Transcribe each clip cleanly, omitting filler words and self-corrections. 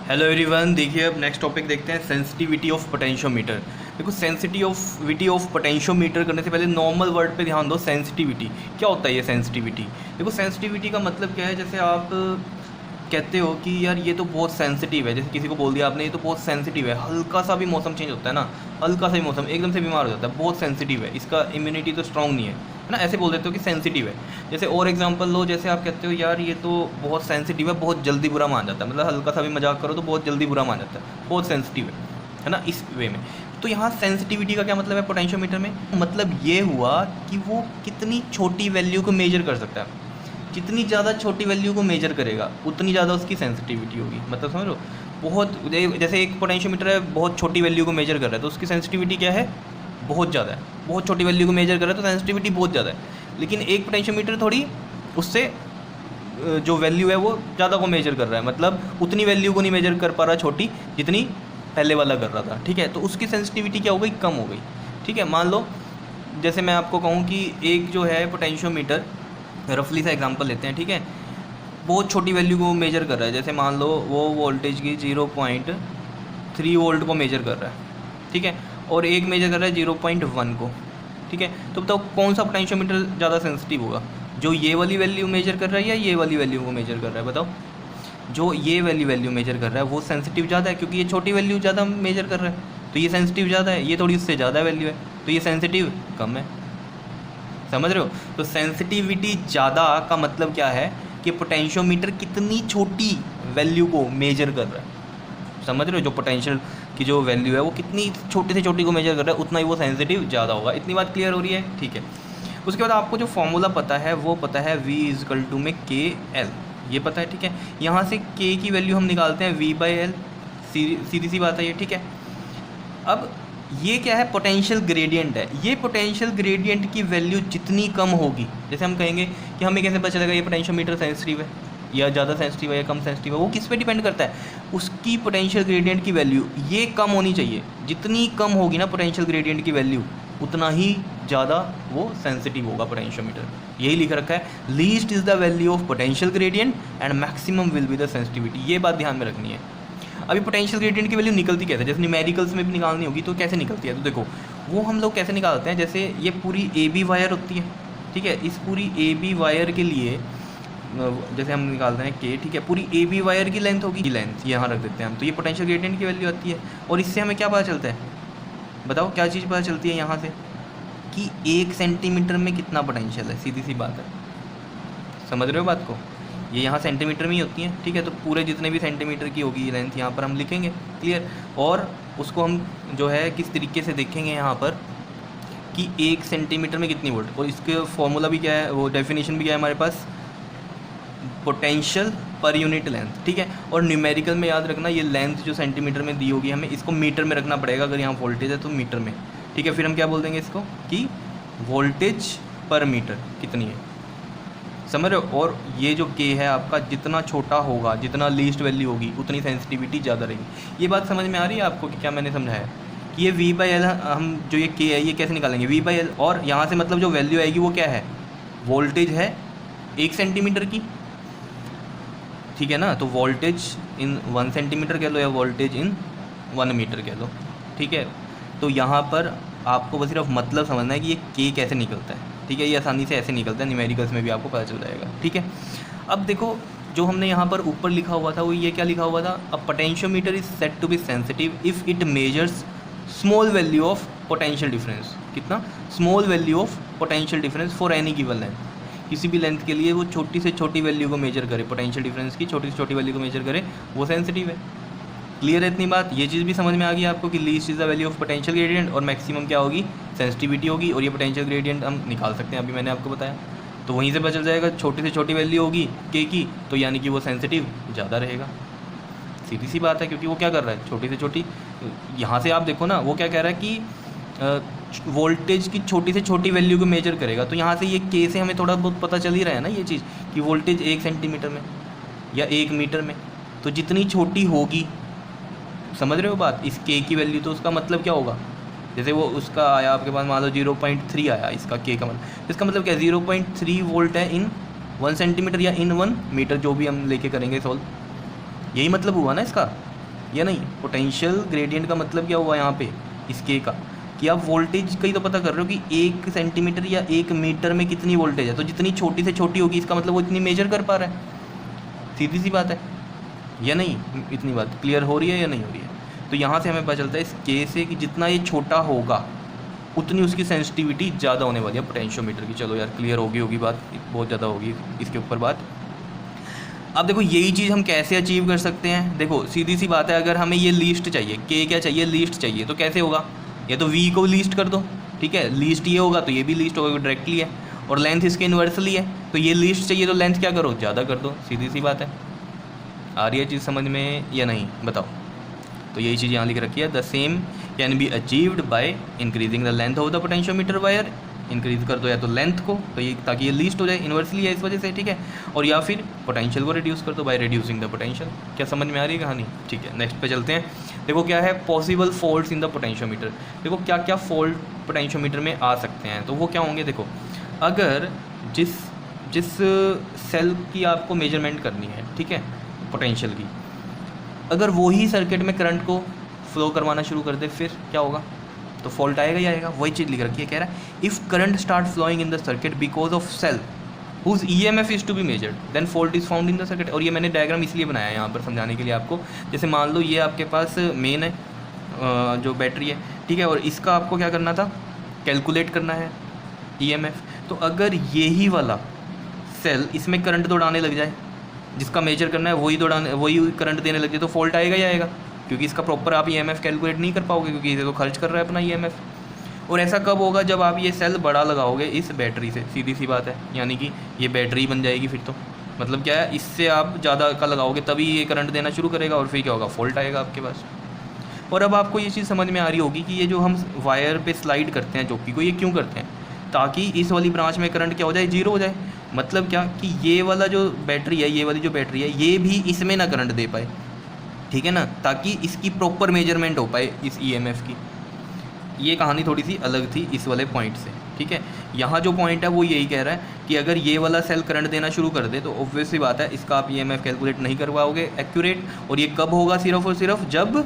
Hello everyone, देखिए अब next topic देखते हैं, सेंसिटिविटी ऑफ पोटेंशियोमीटर। देखो सेंसिटिविटी ऑफ पोटेंशियोमीटर करने से पहले नॉर्मल वर्ड पे ध्यान दो। सेंसिटिविटी क्या होता है? ये सेंसिटिविटी, देखो सेंसिटिविटी का मतलब क्या है। जैसे आप कहते हो कि यार ये तो बहुत सेंसिटिव है, जैसे किसी को बोल दिया आपने ये तो बहुत सेंसिटिव है, हल्का सा भी मौसम चेंज होता है ना, हल्का सा भी मौसम एकदम से बीमार हो जाता है, बहुत सेंसिटिव है, इसका इम्यूनिटी तो स्ट्रांग नहीं है ना, ऐसे बोल देते हो कि सेंसिटिव है। जैसे और एग्जांपल लो, जैसे आप कहते हो यार ये तो बहुत सेंसिटिव है, बहुत जल्दी बुरा मान जाता है, मतलब हल्का सा भी मजाक करो तो बहुत जल्दी बुरा मान जाता है, बहुत सेंसिटिव है ना, इस वे में। तो यहाँ सेंसिटिविटी का क्या मतलब है पोटेंशियोमीटर में? मतलब ये हुआ कि वो कितनी छोटी वैल्यू को मेजर कर सकता है, जितनी ज़्यादा छोटी वैल्यू को मेजर करेगा उतनी ज़्यादा उसकी सेंसिटिविटी होगी। मतलब समझ लो, बहुत जैसे एक पोटेंशियोमीटर है बहुत छोटी वैल्यू को मेजर कर रहा है तो उसकी सेंसिटिविटी क्या है? बहुत ज़्यादा है। बहुत छोटी वैल्यू को मेजर कर रहा है तो सेंसिटिविटी बहुत ज़्यादा है। लेकिन एक पोटेंशियोमीटर थोड़ी उससे जो वैल्यू है वो ज़्यादा को मेजर कर रहा है, मतलब उतनी वैल्यू को नहीं मेजर कर पा रहा छोटी जितनी पहले वाला कर रहा था। ठीक है, तो उसकी सेंसिटिविटी क्या हो गई? कम हो गई। ठीक है, मान लो जैसे मैं आपको कहूँ कि एक जो है पोटेंशियोमीटर, रफली सा एग्जांपल लेते हैं, ठीक है, बहुत छोटी वैल्यू को मेजर कर रहा है, जैसे मान लो वो वोल्टेज की 0.3 वोल्ट को मेजर कर रहा है, ठीक है, और एक मेजर कर रहा है 0.1 को। ठीक है, तो बताओ कौन सा पोटेंशियोमीटर ज़्यादा सेंसिटिव होगा? जो ये वाली वैल्यू मेजर कर रहा है या ये वाली वैल्यू को मेजर कर रहा है? बताओ। जो ये वाली वैल्यू मेजर कर रहा है वो सेंसिटिव ज़्यादा है, क्योंकि ये छोटी वैल्यू ज़्यादा मेजर कर रहा है, तो ये सेंसिटिव ज़्यादा है, ये थोड़ी उससे ज़्यादा वैल्यू है तो ये सेंसिटिव कम है। समझ रहे हो? तो सेंसिटिविटी ज़्यादा का मतलब क्या है कि पोटेंशियोमीटर कितनी छोटी वैल्यू को मेजर कर रहा है। समझ रहे हो? जो पोटेंशियल की जो वैल्यू है वो कितनी छोटी से छोटी को मेजर कर रहा है उतना ही वो सेंसिटिव ज़्यादा होगा। इतनी बात क्लियर हो रही है? ठीक है, उसके बाद आपको जो फॉर्मूला पता है वो पता है V इजकल टू में के एल, ये पता है। ठीक है, यहाँ से के की वैल्यू हम निकालते हैं V/L, सीधी सी बात है ये। ठीक है, अब ये क्या है? पोटेंशियल ग्रेडियंट है। ये पोटेंशियल ग्रेडियंट की वैल्यू जितनी कम होगी, जैसे हम कहेंगे कि हमें कैसे पता चलेगा ये पोटेंशियोमीटर सेंसिटिव है या ज़्यादा सेंसिटिव है या कम सेंसिटिव है, वो किस पे डिपेंड करता है? उसकी पोटेंशियल ग्रेडियंट की वैल्यू ये कम होनी चाहिए। जितनी कम होगी ना पोटेंशियल ग्रेडियंट की वैल्यू उतना ही ज़्यादा वो सेंसिटिव होगा पोटेंशियोमीटर। यही लिख रखा है, least is the value of potential gradient and maximum will be the sensitivity. ये बात ध्यान में रखनी है। अभी पोटेंशियल ग्रेडियंट की वैल्यू निकलती कैसे? जैसे न्यूमेरिकल्स में भी निकालनी होगी तो कैसे निकलती है? तो देखो वो हम लोग कैसे निकालते हैं, जैसे ये पूरी ए बी वायर होती है, ठीक है, इस पूरी ए बी वायर के लिए जैसे हम निकालते हैं के, ठीक है, पूरी ए बी वायर की लेंथ होगी, लेंथ यहाँ रख देते हैं हम, तो ये पोटेंशियल ग्रेडियंट की वैल्यू आती है। और इससे हमें क्या पता चलता है? बताओ क्या चीज़ पता चलती है यहाँ से? कि 1 सेंटीमीटर में कितना पोटेंशियल है। सीधी सी बात है, समझ रहे हो बात को? ये यहाँ सेंटीमीटर में ही होती हैं। ठीक है, तो पूरे जितने भी सेंटीमीटर की होगी लेंथ यहाँ पर हम लिखेंगे, क्लियर। और उसको हम जो है किस तरीके से देखेंगे यहाँ पर कि 1 सेंटीमीटर में कितनी वोल्ट, और इसके फॉर्मूला भी क्या है, वो डेफिनेशन भी क्या है हमारे पास? Potential per unit length. ठीक है, और न्यूमेरिकल में याद रखना ये लेंथ जो सेंटीमीटर में दी होगी हमें इसको मीटर में रखना पड़ेगा, अगर यहाँ वोल्टेज है तो मीटर में। ठीक है, फिर हम क्या बोल देंगे इसको कि वोल्टेज पर मीटर कितनी है। समझ रहे हो? और ये जो के है आपका जितना छोटा होगा, जितना लीस्ट वैल्यू होगी उतनी सेंसिटिविटी ज़्यादा रहेगी। ये बात समझ में आ रही है आपको कि क्या मैंने समझाया? कि ये V/L हम जो ये के है ये कैसे निकालेंगे? V/L, और यहाँ से मतलब जो वैल्यू आएगी वो क्या है? वोल्टेज है 1 सेंटीमीटर की, ठीक है ना, तो वोल्टेज इन 1 सेंटीमीटर कह लो या वोल्टेज इन 1 मीटर कह लो। ठीक है, तो यहाँ पर आपको बस सिर्फ मतलब समझना है कि ये के कैसे निकलता है। ठीक है, ये आसानी से ऐसे निकलता है, न्यूमेरिकल्स में भी आपको पता चल जाएगा। ठीक है, अब देखो जो हमने यहाँ पर ऊपर लिखा हुआ था वो ये क्या लिखा हुआ था? A potentiometer is said to be sensitive if it measures small value of potential difference. कितना? Small value of potential difference for any given length. किसी भी लेंथ के लिए वो छोटी से छोटी वैल्यू को मेजर करे, पोटेंशियल डिफरेंस की छोटी से छोटी वैल्यू को मेजर करे, वो सेंसिटिव है। क्लियर है इतनी बात? ये चीज़ भी समझ में आ गई आपको कि least is the value of potential gradient और मैक्सिमम क्या होगी? सेंसिटिविटी होगी। और ये पोटेंशियल ग्रेडियंट हम निकाल सकते हैं, अभी मैंने आपको बताया, तो वहीं से पता चल जाएगा छोटी से छोटी वैल्यू होगी के की, तो यानी कि वो सेंसिटिव ज़्यादा रहेगा। सीधी सी बात है, क्योंकि वो क्या कर रहा है? छोटी से छोटी, यहाँ से आप देखो ना वो क्या कह रहा है कि वोल्टेज की छोटी से छोटी वैल्यू को मेजर करेगा, तो यहाँ से ये के से हमें थोड़ा बहुत पता चल ही रहा है ना ये चीज़ कि वोल्टेज 1 सेंटीमीटर में या 1 मीटर में, तो जितनी छोटी होगी, समझ रहे हो बात? इस के की वैल्यू, तो उसका मतलब क्या होगा? जैसे वो उसका आया आपके पास, मान लो 0.3 आया इसका के का मतलब, इसका मतलब क्या? 0.3 वोल्ट है इन 1 सेंटीमीटर या इन 1 मीटर, जो भी हम लेके करेंगे सॉल्व, यही मतलब हुआ ना इसका। या नहीं। पोटेंशियल ग्रेडियंट का मतलब क्या हुआ यहाँ पे इस के का, कि आप वोल्टेज का ही तो पता कर रहे हो कि 1 सेंटीमीटर या 1 मीटर में कितनी वोल्टेज है, तो जितनी छोटी से छोटी होगी इसका मतलब वो इतनी मेजर कर पा रहा है, सीधी सी बात है या नहीं। इतनी बात क्लियर हो रही है या नहीं हो रही है। तो यहाँ से हमें पता चलता है इस के से कि जितना ये छोटा होगा उतनी उसकी सेंसिटिविटी ज़्यादा होने वाली है पोटेंशियोमीटर की। चलो यार क्लियर होगी बात, बहुत ज़्यादा होगी इसके ऊपर बात। अब देखो यही चीज़ हम कैसे अचीव कर सकते हैं, देखो सीधी सी बात है, अगर हमें ये लीस्ट चाहिए, के क्या चाहिए, लीस्ट चाहिए, तो कैसे होगा, या तो वी को लीस्ट कर दो, ठीक है, लीस्ट ये होगा तो ये भी लीस्ट होगा, डायरेक्टली है, और लेंथ इसके इन्वर्सली है, तो ये लीस्ट चाहिए तो लेंथ क्या करो, ज़्यादा कर दो, सीधी सी बात है। आ रही है चीज़ समझ में या नहीं बताओ। तो यही चीज़ यहाँ लिख रखी है, the same can be achieved by increasing the length of the potentiometer wire, increase कर दो या तो लेंथ को, तो ये ताकि ये लीस्ट हो जाए, इन्वर्सली है इस वजह से, ठीक है, और या फिर पोटेंशियल को रिड्यूस कर दो बाय रिड्यूसिंग द पोटेंशियल। क्या समझ में आ रही है कहानी, ठीक है। नेक्स्ट पे चलते हैं। देखो क्या है possible faults in the potentiometer, देखो क्या क्या फॉल्ट पोटेंशियोमीटर में आ सकते हैं, तो वो क्या होंगे, देखो अगर जिस सेल की आपको मेजरमेंट करनी है, ठीक है, पोटेंशियल की, अगर वही सर्किट में करंट को फ्लो करवाना शुरू कर दे, फिर क्या होगा, तो फॉल्ट आएगा ही आएगा। वही चीज़ लिख रखी है, कह रहा है if current start flowing in the circuit because of cell whose EMF is to be measured then fault is found in the circuit. और ये मैंने डायग्राम इसलिए बनाया है यहाँ पर समझाने के लिए आपको, जैसे मान लो ये आपके पास मेन है जो बैटरी है, ठीक है, और इसका आपको क्या करना था, कैलकुलेट करना है EMF। तो अगर यही वाला सेल इसमें करंट दौड़ाने लग जाए, जिसका मेजर करना है वही करंट देने लग जाए, तो फॉल्ट आएगा ही आएगा, क्योंकि इसका प्रॉपर आप EMF कैलकुलेट नहीं कर पाओगे, क्योंकि इसे तो खर्च कर रहा है अपना EMF। और ऐसा कब होगा, जब आप ये सेल बड़ा लगाओगे इस बैटरी से, सीधी सी बात है, यानी कि ये बैटरी बन जाएगी फिर तो, मतलब क्या है, इससे आप ज़्यादा का लगाओगे तभी ये करंट देना शुरू करेगा, और फिर क्या होगा, फॉल्ट आएगा आपके पास। और अब आपको ये चीज़ समझ में आ रही होगी कि ये जो हम वायर पे स्लाइड करते हैं चौकी को, ये क्यों करते हैं, ताकि इस वाली ब्रांच में करंट क्या हो जाए, जीरो हो जाए। मतलब क्या कि ये वाला जो बैटरी है, ये वाली जो बैटरी है, ये भी इसमें ना करंट दे पाए, ठीक है ना, ताकि इसकी प्रॉपर मेजरमेंट हो पाए इस EMF की। ये कहानी थोड़ी सी अलग थी इस वाले पॉइंट से, ठीक है। यहाँ जो पॉइंट है वो यही कह रहा है कि अगर ये वाला सेल करंट देना शुरू कर दे तो ऑब्वियसली बात है इसका आप EMF कैलकुलेट नहीं कर पाओगे एक्यूरेट। और ये कब होगा, सिर्फ और सिर्फ जब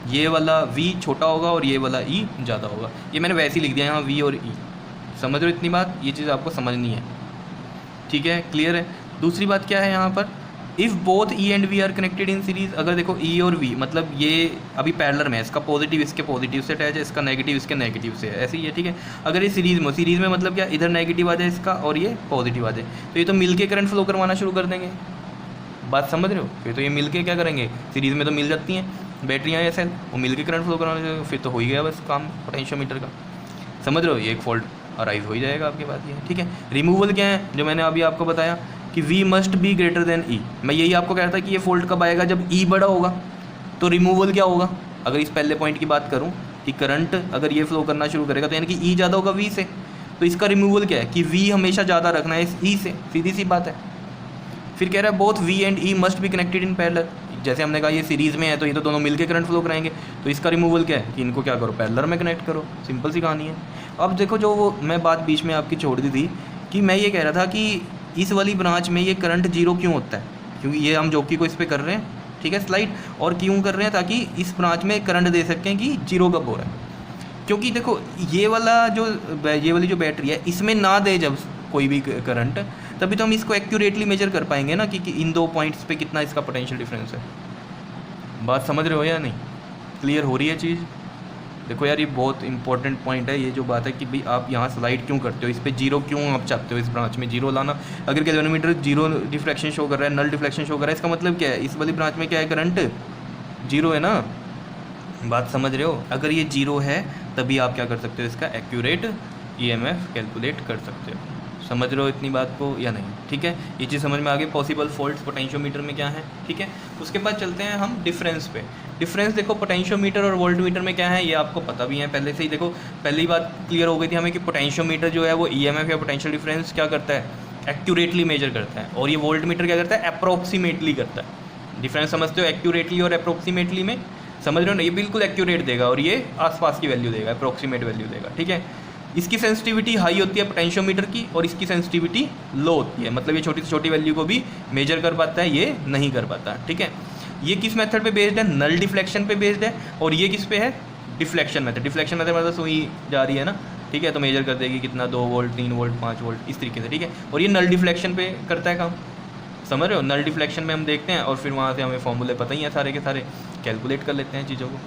ये वाला V छोटा होगा और ये वाला E ज़्यादा होगा। ये मैंने वैसे ही लिख दिया यहाँ V और E, समझ रहे हो इतनी बात, ये चीज़ आपको समझनी है, ठीक है, क्लियर है। दूसरी बात क्या है यहाँ पर, if both E and V are connected in series, अगर देखो E और V मतलब ये अभी पैरेलल में है, इसका पॉजिटिव इसके पॉजिटिव से अटैच है, इसका नेगेटिव इसके नेगेटिव से है, ऐसे ही है, ठीक है। अगर ये सीरीज़ में मतलब क्या, इधर नेगेटिव आ जाए इसका और ये पॉजिटिव आ जाए, तो ये तो मिलके करंट फ्लो करवाना शुरू कर देंगे, बात समझ रहे हो। फिर तो ये मिलके क्या करेंगे, सीरीज़ में तो मिल जाती हैं बैटरियाँ या सेल, वो मिलके करंट फ्लो करवाना, फिर तो हो ही गया बस काम पोटेंशियोमीटर का, समझ रहे हो। ये एक फॉल्ट अराइज हो ही जाएगा आपके पास, ये ठीक है। रिमूवल क्या है, जो मैंने अभी आपको बताया कि V must be greater than E, मैं यही आपको कह रहा था कि ये फॉल्ट कब आएगा, जब E बड़ा होगा। तो रिमूवल क्या होगा, अगर इस पहले पॉइंट की बात करूं कि करंट अगर ये फ्लो करना शुरू करेगा तो यानी कि E ज़्यादा होगा V से, तो इसका रिमूवल क्या है कि V हमेशा ज़्यादा रखना है इस E से, सीधी सी बात है। फिर कह रहा है both V and E must be connected in parallel, जैसे हमने कहा ये सीरीज़ में है तो ये तो दोनों मिलकर करंट फ्लो कराएंगे, तो इसका रिमूवल क्या है कि इनको क्या करो, पैरेलल में कनेक्ट करो, सिंपल सी कहानी है। अब देखो जो वो मैं बात बीच में आपकी छोड़ दी थी कि मैं ये कह रहा था कि इस वाली ब्रांच में ये करंट जीरो क्यों होता है, क्योंकि ये हम जॉकी को इस पर कर रहे हैं, ठीक है, स्लाइड, और क्यों कर रहे हैं, ताकि इस ब्रांच में करंट दे सकें कि जीरो कब हो रहा है। क्योंकि देखो ये वाली जो बैटरी है इसमें ना दे जब कोई भी करंट, तभी तो हम इसको एक्यूरेटली मेजर कर पाएंगे ना कि इन दो पॉइंट्स पे कितना इसका पोटेंशियल डिफरेंस है। बात समझ रहे हो या नहीं, क्लियर हो रही है चीज़। देखो यार ये बहुत इंपॉर्टेंट पॉइंट है, ये जो बात है कि भाई आप यहाँ स्लाइड क्यों करते हो, इस पर जीरो क्यों आप चाहते हो, इस ब्रांच में जीरो लाना। अगर गैल्वेनोमीटर जीरो डिफ्लेक्शन शो कर रहा है, नल डिफ्लेक्शन शो कर रहा है, इसका मतलब क्या है, इस वाली ब्रांच में क्या है, करंट जीरो है ना, बात समझ रहे हो। अगर ये जीरो है तभी आप क्या कर सकते हो, इसका एक्यूरेट EMF कैलकुलेट कर सकते हो, समझ रहे हो इतनी बात को या नहीं, ठीक है। ये चीज़ समझ में आ गई, पॉसिबल फॉल्ट्स पोटेंशियोमीटर में क्या है, ठीक है। उसके बाद चलते हैं हम डिफरेंस पे। डिफरेंस देखो पोटेंशियोमीटर और वोल्टमीटर में क्या है, ये आपको पता भी है पहले से ही। देखो पहली बात क्लियर हो गई थी हमें कि पोटेंशियोमीटर जो है वो EMF या पोटेंशियल डिफरेंस क्या करता है, एक्यूरेटली मेजर करता है, और ये वोल्टमीटर क्या करता है, अप्रोक्सीमेटली करता है। डिफरेंस समझते हो एक्यूरेटली और अप्रोक्सीमेटली में, समझ रहे हो ना, ये बिल्कुल एक्यूरेट देगा और ये आसपास की वैल्यू देगा, अप्रोक्सीमेट वैल्यू देगा, ठीक है। इसकी सेंसिटिविटी हाई होती है पोटेंशियोमीटर की और इसकी सेंसिटिविटी लो होती है, मतलब ये छोटी से छोटी वैल्यू को भी मेजर कर पाता है, ये नहीं कर पाता, ठीक है। ये किस मेथड पे बेस्ड है, नल डिफ्लेक्शन पे बेस्ड है, और ये किस पे है, डिफ्लेक्शन मेथड। डिफ्लेक्शन मेथड मतलब सुई जा रही है ना, ठीक है, तो मेजर कर देगी कितना 2 वोल्ट 3 वोल्ट 5 वोल्ट इस तरीके से, ठीक है। और ये नल डिफ्लेक्शन पे करता है काम, समझ रहे हो। नल डिफ्लेक्शन में हम देखते हैं और फिर वहाँ से हमें फॉर्मूले पता ही हैं सारे के सारे, कैलकुलेट कर लेते हैं चीज़ों को,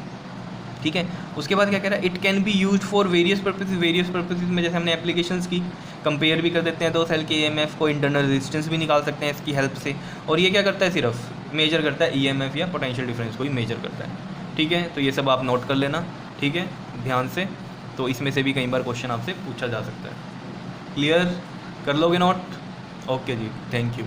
ठीक है। उसके बाद क्या कह रहा है, it can be use for various purposes. Various purposes में जैसे हमने एप्लीकेशंस की, कंपेयर भी कर देते हैं दो सेल के ईएमएफ को, इंटरनल रेजिस्टेंस भी निकाल सकते हैं इसकी हेल्प से। और ये क्या करता है, सिर्फ मेजर करता है ईएमएफ या पोटेंशियल डिफरेंस को ही मेजर करता है, ठीक है। तो ये सब आप नोट कर लेना, ठीक है, ध्यान से। तो इसमें से भी कई बार क्वेश्चन आपसे पूछा जा सकता है। क्लियर कर लोगे नोट? ओके जी, थैंक यू।